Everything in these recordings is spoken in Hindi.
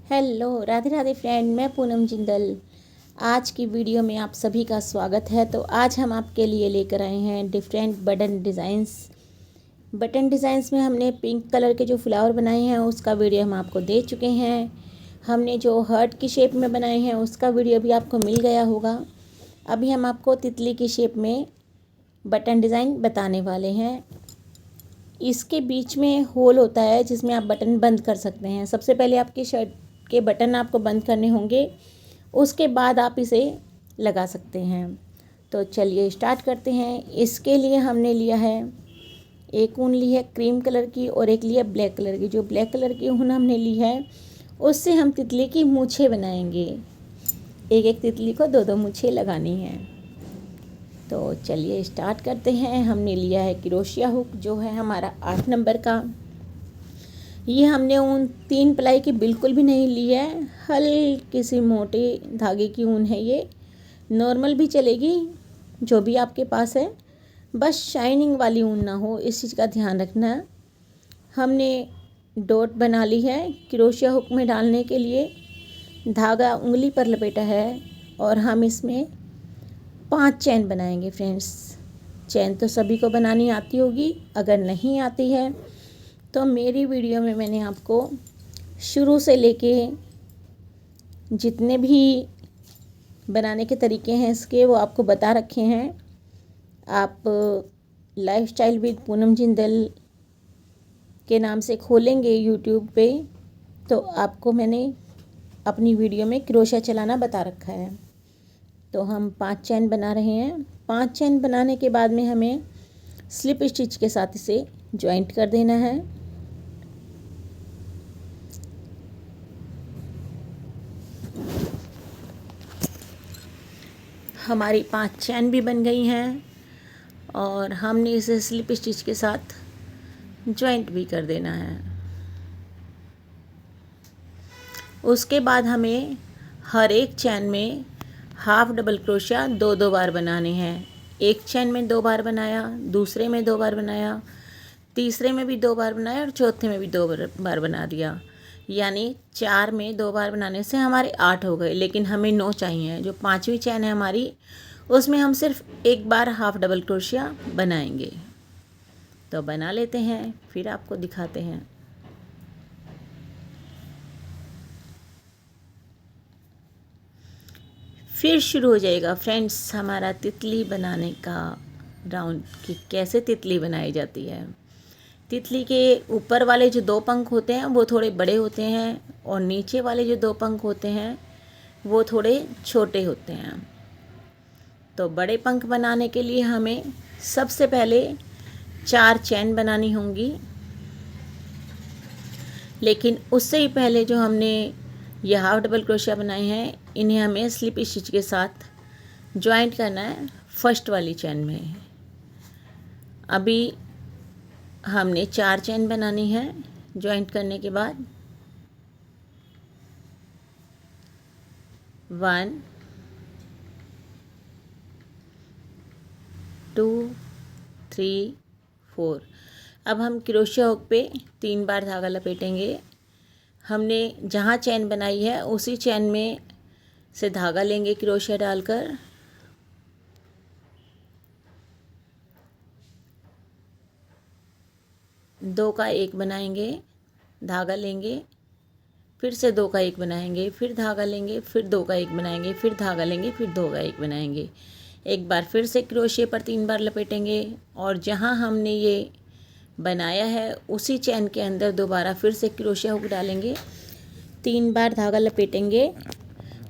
Hello, Radhe Radhe friend. मैं पूनम जिंदल। आज की वीडियो में आप सभी का स्वागत है। तो आज हम आपके लिए लेकर आए हैं डिफरेंट बटन डिज़ाइंस में हमने पिंक कलर के जो फ्लावर बनाए हैं उसका वीडियो हम आपको दे चुके हैं। हमने जो हार्ट की शेप में बनाए हैं उसका वीडियो भी आपको मिल गया होगा। अभी हम आपको तितली की शेप में बटन डिज़ाइन बताने वाले हैं। इसके बीच में होल होता है जिसमें आप बटन बंद कर सकते हैं। सबसे पहले आपकी शर्ट के बटन आपको बंद करने होंगे, उसके बाद आप इसे लगा सकते हैं। तो चलिए स्टार्ट करते हैं। इसके लिए हमने लिया है, एक ऊन ली है क्रीम कलर की और एक लिया ब्लैक कलर की। जो ब्लैक कलर की ऊन हमने ली है उससे हम तितली की मूछें बनाएंगे। एक एक तितली को दो दो मूछें लगानी है। तो चलिए स्टार्ट करते हैं। हमने लिया है क्रोशिया हुक, जो है हमारा 8 नंबर का। ये हमने ऊन 3 प्लाई की बिल्कुल भी नहीं ली है, हल्की सी मोटे धागे की ऊन है। ये नॉर्मल भी चलेगी, जो भी आपके पास है, बस शाइनिंग वाली ऊन ना हो, इस चीज़ का ध्यान रखना। हमने डॉट बना ली है। क्रोशिया हुक में डालने के लिए धागा उंगली पर लपेटा है और हम इसमें 5 चैन बनाएंगे फ्रेंड्स। चैन तो सभी को बनानी आती होगी, अगर नहीं आती है तो मेरी वीडियो में मैंने आपको शुरू से लेके जितने भी बनाने के तरीके हैं इसके वो आपको बता रखे हैं। आप लाइफस्टाइल विद पूनम जिंदल के नाम से खोलेंगे यूट्यूब पे तो आपको मैंने अपनी वीडियो में क्रोशिया चलाना बता रखा है। तो हम 5 चैन बना रहे हैं। 5 चैन बनाने के बाद में हमें स्लिप स्टिच के साथ इसे जॉइंट कर देना है। हमारी 5 चैन भी बन गई हैं और हमने इसे स्लिप स्टिच के साथ जॉइंट भी कर देना है। उसके बाद हमें हर एक चैन में हाफ डबल क्रोशिया 2-2 बार बनाने हैं। एक चैन में 2 बार बनाया, दूसरे में 2 बार बनाया, तीसरे में भी 2 बार बनाया और चौथे में भी 2 बार बना दिया। यानी 4 में 2 बार बनाने से हमारे 8 हो गए, लेकिन हमें 9 चाहिए। जो 5वीं चैन है हमारी, उसमें हम सिर्फ एक बार हाफ डबल क्रोशिया बनाएंगे। तो बना लेते हैं, फिर आपको दिखाते हैं। फिर शुरू हो जाएगा फ्रेंड्स हमारा तितली बनाने का राउंड, कि कैसे तितली बनाई जाती है। तितली के ऊपर वाले जो 2 पंख होते हैं वो थोड़े बड़े होते हैं और नीचे वाले जो 2 पंख होते हैं वो थोड़े छोटे होते हैं। तो बड़े पंख बनाने के लिए हमें सबसे पहले 4 चैन बनानी होंगी, लेकिन उससे ही पहले जो हमने ये हाफ डबल क्रोशिया बनाए हैं इन्हें हमें स्लिप स्टिच के साथ जॉइंट करना है फर्स्ट वाली चैन में। अभी हमने 4 चैन बनानी है जॉइंट करने के बाद। 1 2 3 4। अब हम क्रोशिया हुक पे 3 बार धागा लपेटेंगे। हमने जहाँ चैन बनाई है उसी चैन में से धागा लेंगे क्रोशिया डालकर। दो का एक बनाएंगे, धागा लेंगे, फिर से 2 का एक बनाएंगे, फिर धागा लेंगे, फिर 2 का एक बनाएंगे, फिर धागा लेंगे, फिर 2 का एक बनाएंगे। एक बार फिर से क्रोशिया पर 3 बार लपेटेंगे और जहाँ हमने ये बनाया है उसी चैन के अंदर दोबारा फिर से क्रोशिया हुक डालेंगे। 3 बार धागा लपेटेंगे।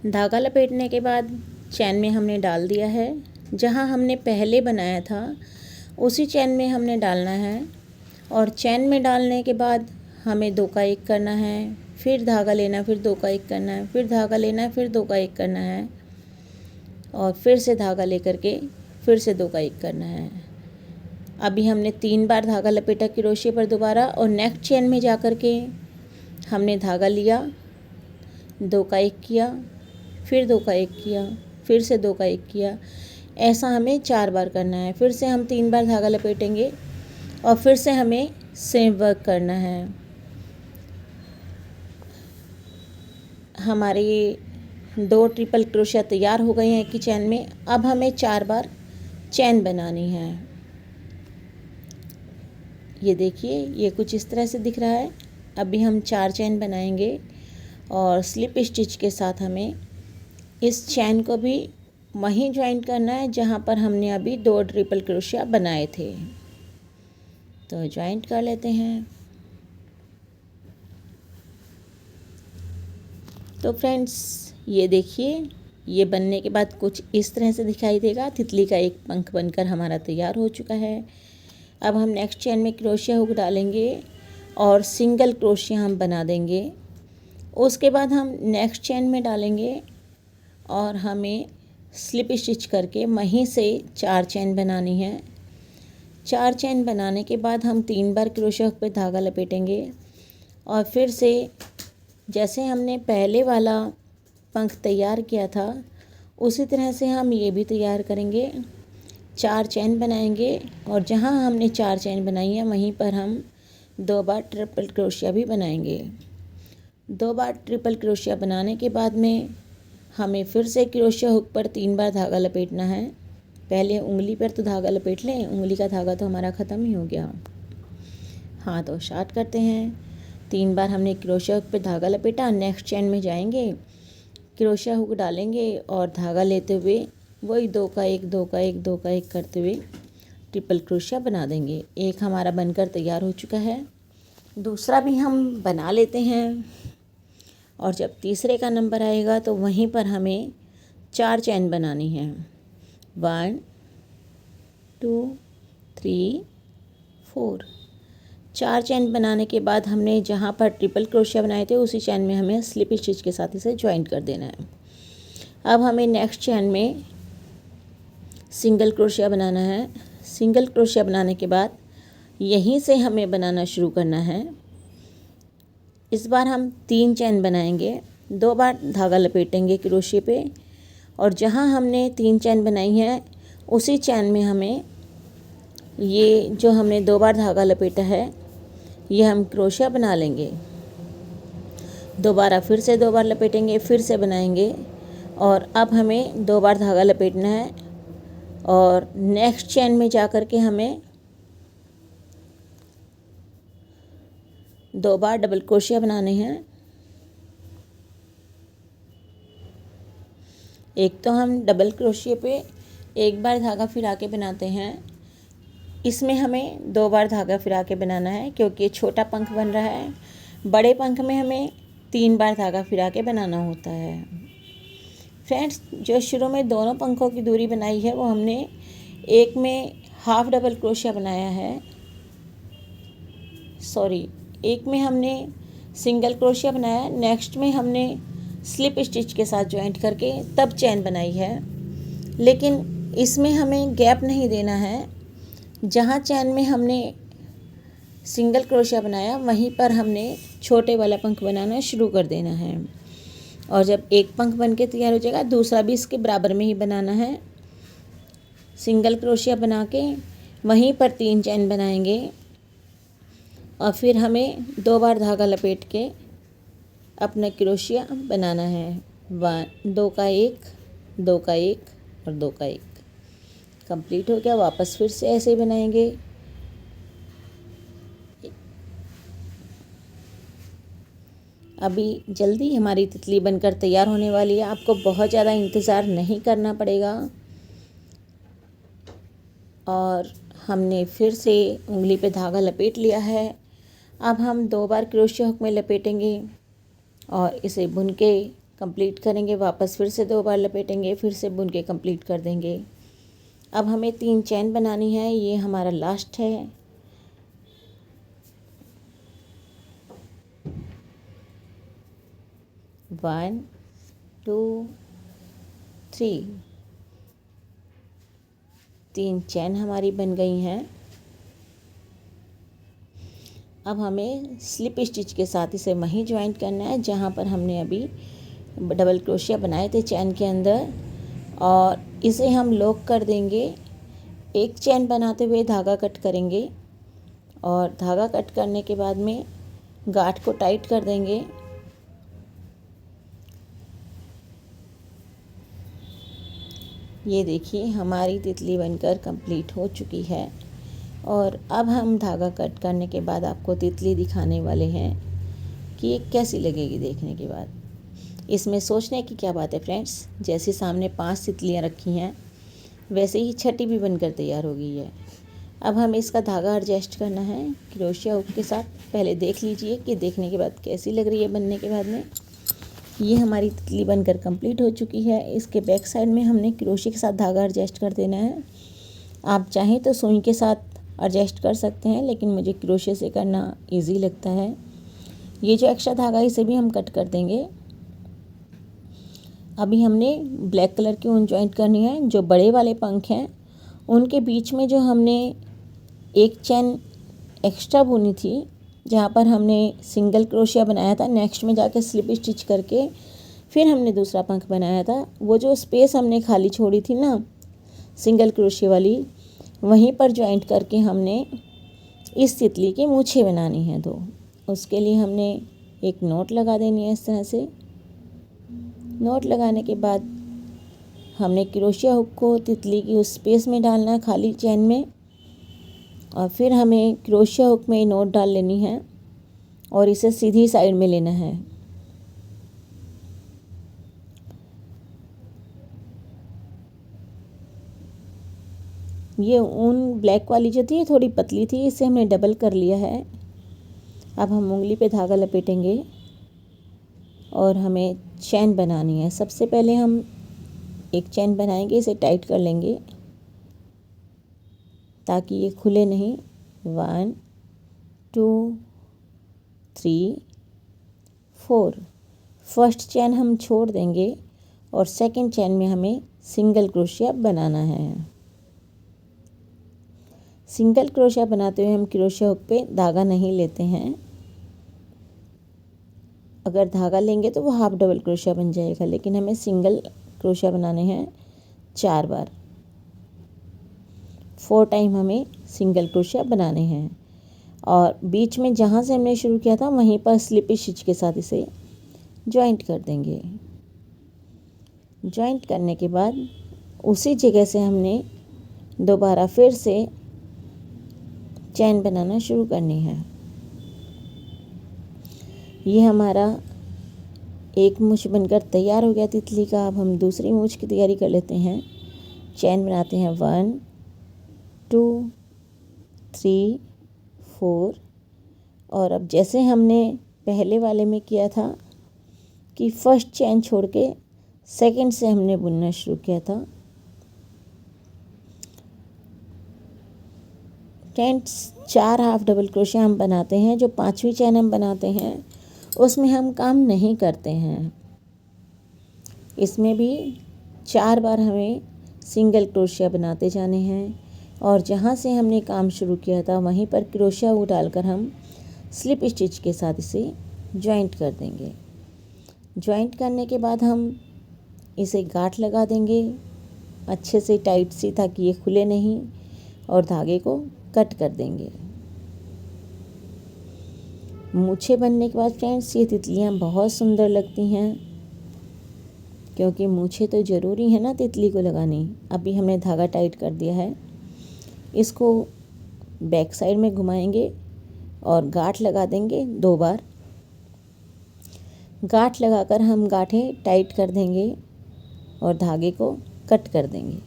धागा लपेटने के बाद चैन में हमने डाल दिया है। जहाँ हमने पहले बनाया था उसी चैन में हमने डालना है और चैन में डालने के बाद हमें 2 का एक करना है, फिर धागा लेना, फिर 2 का एक करना है, फिर धागा लेना है, फिर 2 का एक करना है और फिर से धागा लेकर के फिर से 2 का एक करना है। अभी हमने 3 बार धागा लपेटा क्रोशिया पर दोबारा और नेक्स्ट चैन में जा कर के हमने धागा लिया, 2 का एक किया, फिर 2 का एक किया, फिर से 2 का एक किया। ऐसा हमें 4 बार करना है। फिर से हम 3 बार धागा लपेटेंगे और फिर से हमें सेम वर्क करना है। हमारे 2 ट्रिपल क्रोशिया तैयार हो गए हैं एक ही चैन में। अब हमें 4 बार चैन बनानी है। ये देखिए, ये कुछ इस तरह से दिख रहा है। अभी हम 4 चैन बनाएंगे और स्लिप स्टिच के साथ हमें इस चैन को भी वहीं ज्वाइन करना है जहाँ पर हमने अभी 2 ट्रिपल क्रोशिया बनाए थे। तो ज्वाइंट कर लेते हैं। तो फ्रेंड्स, ये देखिए, ये बनने के बाद कुछ इस तरह से दिखाई देगा। तितली का एक पंख बनकर हमारा तैयार हो चुका है। अब हम नेक्स्ट चैन में क्रोशिया हुक डालेंगे और सिंगल क्रोशिया हम बना देंगे। उसके बाद हम नेक्स्ट चैन में डालेंगे और हमें स्लिप स्टिच करके वहीं से 4 चैन बनानी है। 4 चैन बनाने के बाद हम 3 बार क्रोशिया हुक पे धागा लपेटेंगे और फिर से जैसे हमने पहले वाला पंख तैयार किया था उसी तरह से हम ये भी तैयार करेंगे। 4 चैन बनाएंगे और जहाँ हमने 4 चैन बनाई है वहीं पर हम 2 बार ट्रिपल क्रोशिया भी बनाएंगे। 2 बार ट्रिपल क्रोशिया बनाने के बाद में हमें फिर से क्रोशिया हुक पर 3 बार धागा लपेटना है। पहले उंगली पर तो धागा लपेट लें, उंगली का धागा तो हमारा ख़त्म ही हो गया। हाँ, तो स्टार्ट करते हैं। 3 बार हमने क्रोशिया हुक पर धागा लपेटा। नेक्स्ट चैन में जाएंगे, क्रोशिया हुक डालेंगे और धागा लेते हुए वही 2 का 1 2 का 1 2 का 1 करते हुए ट्रिपल क्रोशिया बना देंगे। एक हमारा बनकर तैयार हो चुका है, दूसरा भी हम बना लेते हैं। और जब तीसरे का नंबर आएगा तो वहीं पर हमें 4 चैन बनानी है। 1 2 3 4। 4 चैन बनाने के बाद हमने जहाँ पर ट्रिपल क्रोशिया बनाए थे उसी चैन में हमें स्लिप स्टिच के साथ इसे ज्वाइंट कर देना है। अब हमें नेक्स्ट चैन में सिंगल क्रोशिया बनाना है। सिंगल क्रोशिया बनाने के बाद यहीं से हमें बनाना शुरू करना है। इस बार हम 3 चैन बनाएंगे। 2 बार धागा लपेटेंगे क्रोशिया पे और जहाँ हमने 3 चैन बनाई है उसी चैन में हमें ये जो हमने 2 बार धागा लपेटा है ये हम क्रोशिया बना लेंगे। दोबारा फिर से 2 बार लपेटेंगे, फिर से बनाएंगे और अब हमें 2 बार धागा लपेटना है और नेक्स्ट चैन में जा कर के हमें 2 बार डबल क्रोशिया बनाने हैं। एक तो हम डबल क्रोशिया पे 1 बार धागा फिरा के बनाते हैं, इसमें हमें 2 बार धागा फिरा के बनाना है क्योंकि ये छोटा पंख बन रहा है। बड़े पंख में हमें 3 बार धागा फिरा के बनाना होता है। फ्रेंड्स, जो शुरू में दोनों पंखों की दूरी बनाई है वो हमने एक में हाफ डबल क्रोशिया बनाया है, एक में हमने सिंगल क्रोशिया बनाया, नेक्स्ट में हमने स्लिप स्टिच के साथ ज्वाइंट करके तब चैन बनाई है। लेकिन इसमें हमें गैप नहीं देना है। जहाँ चैन में हमने सिंगल क्रोशिया बनाया वहीं पर हमने छोटे वाला पंख बनाना शुरू कर देना है और जब एक पंख बन के तैयार हो जाएगा दूसरा भी इसके बराबर में ही बनाना है। सिंगल क्रोशिया बना के वहीं पर 3 चैन बनाएंगे और फिर हमें 2 बार धागा लपेट के अपना क्रोशिया बनाना है। 2 का 1 2 का 1 और 2 का 1 कंप्लीट हो गया। वापस फिर से ऐसे ही बनाएंगे। अभी जल्दी हमारी तितली बनकर तैयार होने वाली है, आपको बहुत ज़्यादा इंतज़ार नहीं करना पड़ेगा। और हमने फिर से उंगली पे धागा लपेट लिया है। अब हम 2 बार क्रोशिया हुक में लपेटेंगे और इसे बुन के कंप्लीट करेंगे। वापस फिर से 2 बार लपेटेंगे, फिर से बुन के कंप्लीट कर देंगे। अब हमें 3 चैन बनानी है, ये हमारा लास्ट है। वन 2 3 3 चैन हमारी बन गई हैं। अब हमें स्लिप स्टिच के साथ इसे वहीं ज्वाइंट करना है जहाँ पर हमने अभी डबल क्रोशिया बनाए थे चैन के अंदर, और इसे हम लॉक कर देंगे। एक चैन बनाते हुए धागा कट करेंगे और धागा कट करने के बाद में गांठ को टाइट कर देंगे ये देखिए हमारी तितली बनकर कंप्लीट हो चुकी है। और अब हम धागा कट करने के बाद आपको तितली दिखाने वाले हैं कि ये कैसी लगेगी देखने के बाद। इसमें सोचने की क्या बात है फ्रेंड्स, जैसे सामने 5 तितलियाँ रखी हैं वैसे ही छठी भी बनकर तैयार हो गई है। अब हमें इसका धागा एडजस्ट करना है क्रोशिया हुक के साथ। पहले देख लीजिए कि देखने के बाद कैसी लग रही है बनने के बाद में। ये हमारी तितली बनकर कंप्लीट हो चुकी है। इसके बैक साइड में हमने क्रोशिया के साथ धागा एडजस्ट कर देना है। आप चाहें तो सुई के साथ एडजस्ट कर सकते हैं, लेकिन मुझे क्रोशिया से करना इजी लगता है। ये जो एक्स्ट्रा धागा है इसे भी हम कट कर देंगे। अभी हमने ब्लैक कलर की ऊन जॉइंट करनी है। जो बड़े वाले पंख हैं उनके बीच में जो हमने एक चैन एक्स्ट्रा बुनी थी, जहाँ पर हमने सिंगल क्रोशिया बनाया था, नेक्स्ट में जाके स्लिप स्टिच करके फिर हमने दूसरा पंख बनाया था, वो जो स्पेस हमने खाली छोड़ी थी ना सिंगल क्रोशिया वाली, वहीं पर जॉइंट करके हमने इस तितली की मूछें बनानी है। तो उसके लिए हमने एक नोट लगा देनी है। इस तरह से नोट लगाने के बाद हमने क्रोशिया हुक को तितली की उस स्पेस में डालना है खाली चैन में, और फिर हमें क्रोशिया हुक में नोट डाल लेनी है और इसे सीधी साइड में लेना है। ये ऊन ब्लैक वाली जो थी थोड़ी पतली थी, इसे हमने डबल कर लिया है। अब हम उंगली पे धागा लपेटेंगे और हमें चैन बनानी है। सबसे पहले हम एक चैन बनाएंगे, इसे टाइट कर लेंगे ताकि ये खुले नहीं। 1 2 3 4 फर्स्ट चैन हम छोड़ देंगे और सेकंड चैन में हमें सिंगल क्रोशिया बनाना है। सिंगल क्रोशिया बनाते हुए हम क्रोशिया हुक पे धागा नहीं लेते हैं। अगर धागा लेंगे तो वो हाफ डबल क्रोशिया बन जाएगा, लेकिन हमें सिंगल क्रोशिया बनाने हैं 4 बार। 4 टाइम हमें सिंगल क्रोशिया बनाने हैं और बीच में जहाँ से हमने शुरू किया था वहीं पर स्लिप स्टिच के साथ इसे जॉइंट कर देंगे। जॉइंट करने के बाद उसी जगह से हमने दोबारा फिर से चैन बनाना शुरू करनी है। ये हमारा एक मूछ बनकर तैयार हो गया तितली का। अब हम दूसरी मूछ की तैयारी कर लेते हैं। चैन बनाते हैं 1 2 3 4। और अब जैसे हमने पहले वाले में किया था कि फर्स्ट चैन छोड़ के सेकंड से हमने बुनना शुरू किया था। फ्रेंड्स 4 हाफ डबल क्रोशिया हम बनाते हैं। जो 5वीं चैन हम बनाते हैं उसमें हम काम नहीं करते हैं। इसमें भी 4 बार हमें सिंगल क्रोशिया बनाते जाने हैं और जहाँ से हमने काम शुरू किया था वहीं पर क्रोशिया वो डालकर हम स्लिप स्टिच के साथ इसे जॉइंट कर देंगे। जॉइंट करने के बाद हम इसे गांठ लगा देंगे अच्छे से टाइट सी, ताकि ये खुले नहीं, और धागे को कट कर देंगे। मूछें बनने के बाद फ्रेंड्स ये तितलियाँ बहुत सुंदर लगती हैं, क्योंकि मूछें तो ज़रूरी है ना तितली को लगानी। अभी हमने धागा टाइट कर दिया है, इसको बैक साइड में घुमाएंगे और गांठ लगा देंगे 2 बार। गांठ लगाकर हम गांठें टाइट कर देंगे और धागे को कट कर देंगे।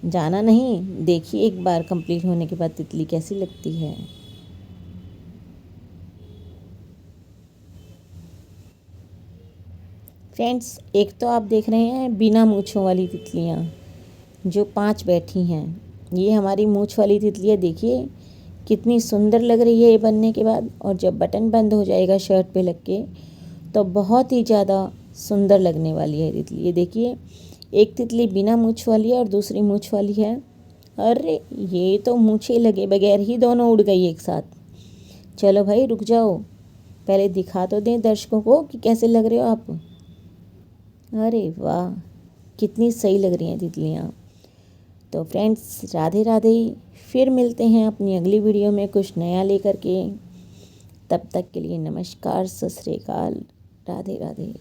जाना नहीं, देखिए एक बार कंप्लीट होने के बाद तितली कैसी लगती है। फ्रेंड्स एक तो आप देख रहे हैं बिना मूँछों वाली तितलियाँ जो 5 बैठी हैं। ये हमारी मूँछ वाली तितलियाँ देखिए कितनी सुंदर लग रही है ये बनने के बाद। और जब बटन बंद हो जाएगा शर्ट पे लग के तो बहुत ही ज़्यादा सुंदर लगने वाली है तितली। ये देखिए एक तितली बिना मूँछ वाली है और दूसरी मूँछ वाली है। अरे ये तो मूँछें लगे बगैर ही दोनों उड़ गई एक साथ। चलो भाई रुक जाओ, पहले दिखा तो दें दर्शकों को कि कैसे लग रहे हो आप। अरे वाह कितनी सही लग रही हैं तितलियाँ। तो फ्रेंड्स राधे राधे, फिर मिलते हैं अपनी अगली वीडियो में कुछ नया लेकर के। तब तक के लिए नमस्कार, सत श्री अकाल, राधे राधे।